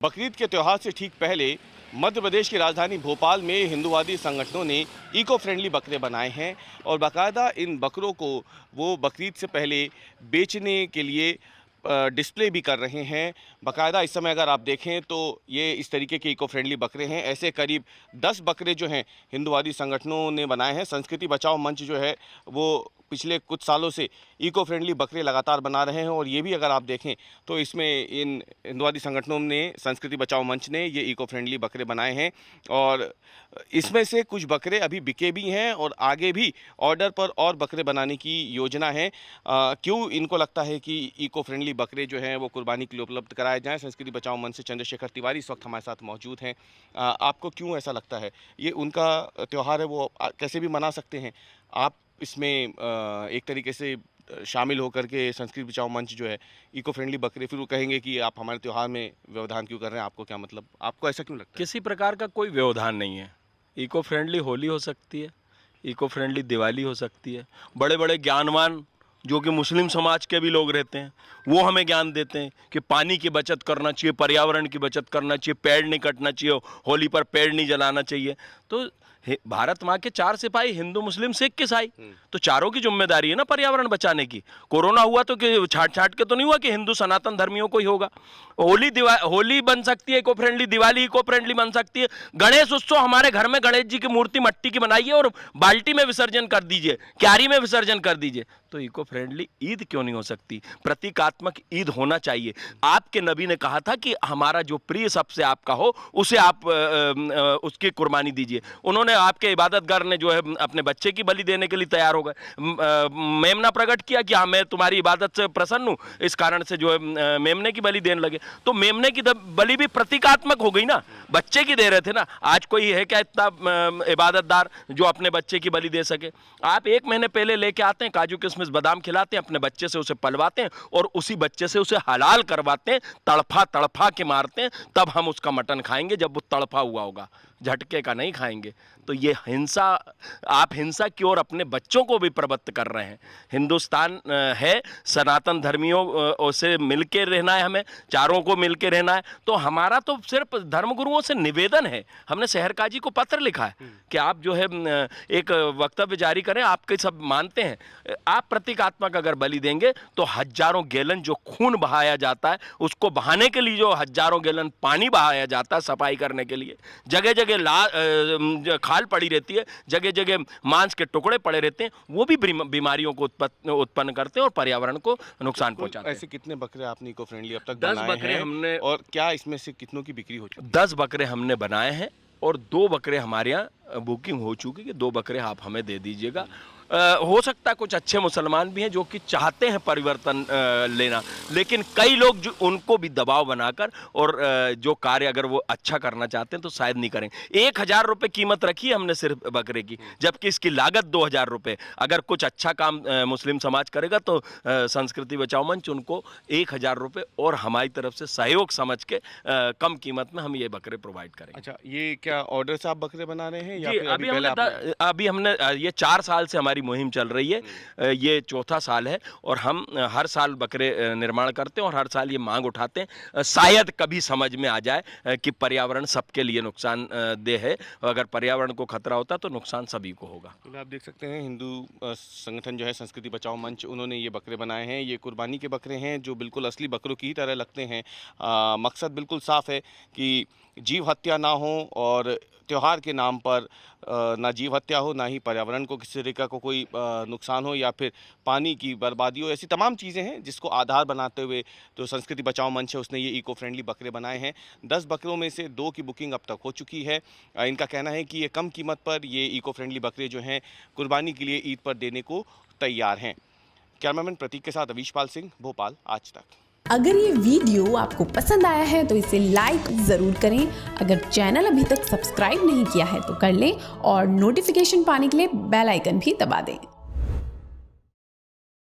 बकरीद के त्यौहार से ठीक पहले मध्य प्रदेश की राजधानी भोपाल में हिंदूवादी संगठनों ने इको फ्रेंडली बकरे बनाए हैं और बाकायदा इन बकरों को वो बकरीद से पहले बेचने के लिए डिस्प्ले भी कर रहे हैं। बाकायदा इस समय अगर आप देखें तो ये इस तरीके के इको फ्रेंडली बकरे हैं। ऐसे करीब 10 बकरे जो हैं हिंदूवादी संगठनों ने बनाए हैं। संस्कृति बचाओ मंच जो है वो पिछले कुछ सालों से इको फ्रेंडली बकरे लगातार बना रहे हैं और ये भी अगर आप देखें तो इसमें इन हिंदूवादी संगठनों ने, संस्कृति बचाओ मंच ने ये इको फ्रेंडली बकरे बनाए हैं और इसमें से कुछ बकरे अभी बिके भी हैं और आगे भी ऑर्डर पर और बकरे बनाने की योजना है। क्यों इनको लगता है कि इको फ्रेंडली बकरे जो हैं वो कुर्बानी के लिए उपलब्ध कराए जाएँ? संस्कृति बचाओ मंच से चंद्रशेखर तिवारी इस वक्त हमारे साथ मौजूद हैं। आपको क्यों ऐसा लगता है? ये उनका त्यौहार है, वो कैसे भी मना सकते हैं। आप इसमें एक तरीके से शामिल होकर के संस्कृति बचाओ मंच जो है इको फ्रेंडली बकरे, फिर वो कहेंगे कि आप हमारे त्यौहार में व्यवधान क्यों कर रहे हैं? आपको क्या मतलब, आपको ऐसा क्यों लगता है? किसी प्रकार का कोई व्यवधान नहीं है। इको फ्रेंडली होली हो सकती है, इको फ्रेंडली दिवाली हो सकती है। बड़े बड़े ज्ञानवान जो कि मुस्लिम समाज के भी लोग रहते हैं वो हमें ज्ञान देते हैं कि पानी की बचत करना चाहिए, पर्यावरण की बचत करना चाहिए, पेड़ नहीं कटना चाहिए, होली पर पेड़ नहीं जलाना चाहिए। तो भारत माँ के 4 सिपाही, हिंदू मुस्लिम सिख ईसाई, तो चारों की जिम्मेदारी है ना पर्यावरण बचाने की। कोरोना हुआ तो कि छाट छाट के तो नहीं हुआ कि हिंदू सनातन धर्मियों को ही होगा। होली बन सकती है eco friendly, Diwali eco friendly बन सकती है। गणेश उत्सव, हमारे घर में गणेश जी की मूर्ति मट्टी की बनाइए और बाल्टी में विसर्जन कर दीजिए, क्यारी में विसर्जन कर दीजिए। तो इको फ्रेंडली ईद क्यों नहीं हो सकती? प्रतीकात्मक ईद होना चाहिए। आपके नबी ने कहा था कि हमारा जो प्रिय सबसे आपका हो उसे आप उसकी कुर्बानी दीजिए। उन्होंने, आपके इबादतगार ने जो है अपने बच्चे की बलि देने के लिए तैयार हो गए। मेमना प्रकट किया कि हाँ मैं तुम्हारी इबादत से प्रसन्न हूँ, इस कारण से जो है मेमने की बलि देने लगे। तो मेमने की बलि भी प्रतीकात्मक हो गई ना, बच्चे की दे रहे थे ना। आज कोई है क्या इतना इबादतदार जो अपने बच्चे की बलि दे सके? आप 1 महीने पहले लेके आते हैं, काजू किशमिश बादाम खिलाते हैं, अपने बच्चे से उसे पलवाते हैं और उसी बच्चे से उसे हलाल करवाते हैं, तड़फा तड़फा के मारते हैं, तब हम उसका मटन खाएंगे जब वो तड़फा हुआ होगा, झटके का नहीं खाएंगे। तो ये हिंसा, आप हिंसा की ओर अपने बच्चों को भी प्रवृत्त कर रहे हैं। हिंदुस्तान है, सनातन धर्मियों से मिलके रहना है, हमें चारों को मिलके रहना है। तो हमारा तो सिर्फ धर्मगुरुओं से निवेदन है, हमने शहरकाजी को पत्र लिखा है कि आप जो है एक वक्तव्य जारी करें। आपके सब मानते हैं, आप प्रतीकात्मक अगर बलि देंगे तो हजारों गैलन जो खून बहाया जाता है उसको बहाने के लिए जो हजारों गैलन पानी बहाया जाता है सफाई करने के लिए, जगह जगह खाल पड़ी रहती है, जगह जगह मांस के टुकड़े पड़े रहते हैं, वो भी बीमारियों को उत्पन्न करते हैं और पर्यावरण को नुकसान पहुंचाते हैं। ऐसे कितने बकरे आपने इको फ्रेंडली अब तक 10 बनाए बकरे हैं? हमने, और क्या इसमें से कितनों की बिक्री हो चुकी है? 10 बकरे हमने बनाए हैं और 2 बकरे हमारे यहाँ बुकिंग हो चुकी है। 2 बकरे आप हमें दे दीजिएगा। हो सकता है कुछ अच्छे मुसलमान भी हैं जो कि चाहते हैं परिवर्तन लेना, लेकिन कई लोग जो उनको भी दबाव बनाकर और जो कार्य अगर वो अच्छा करना चाहते हैं तो शायद नहीं करेंगे। 1000 रुपये कीमत रखी है हमने सिर्फ बकरे की, जबकि इसकी लागत 2000 रुपये। अगर कुछ अच्छा काम मुस्लिम समाज करेगा तो संस्कृति बचाओ मंच उनको 1000 रुपये और हमारी तरफ से सहयोग समझ के कम कीमत में हम ये बकरे प्रोवाइड करेंगे। अच्छा, ये क्या ऑर्डर से आप बकरे बना रहे हैं या जी, फिर अभी हमने ये 4 साल से हमारी मुहिम चल रही है, ये 4था साल है और हम हर साल बकरे निर्माण करते हैं और हर साल ये मांग उठाते हैं। शायद कभी समझ में आ जाए कि पर्यावरण सबके लिए नुकसान देह है, अगर पर्यावरण को खतरा होता तो नुकसान सभी को होगा। आप देख सकते हैं हिंदू संगठन जो है संस्कृति बचाओ मंच, उन्होंने ये बकरे बनाए हैं। ये कुर्बानी के बकरे हैं जो बिल्कुल असली बकरों की तरह लगते हैं। मकसद बिल्कुल साफ है कि जीव हत्या ना हो और त्यौहार के नाम पर ना जीव हत्या हो, ना ही पर्यावरण को किसी तरीके का कोई नुकसान हो या फिर पानी की बर्बादी हो। ऐसी तमाम चीज़ें हैं जिसको आधार बनाते हुए जो संस्कृति बचाओ मंच है उसने ये इको फ्रेंडली बकरे बनाए हैं। 10 बकरों में से 2 की बुकिंग अब तक हो चुकी है। इनका कहना है कि ये कम कीमत पर ये इको फ्रेंडली बकरे जो हैं कुर्बानी के लिए ईद पर देने को तैयार हैं। कैमरामैन प्रतीक के साथ अवीश पाल सिंह, भोपाल, आज तक। अगर ये वीडियो आपको पसंद आया है तो इसे लाइक ज़रूर करें। अगर चैनल अभी तक सब्सक्राइब नहीं किया है तो कर लें और नोटिफिकेशन पाने के लिए बेल आइकन भी दबा दें।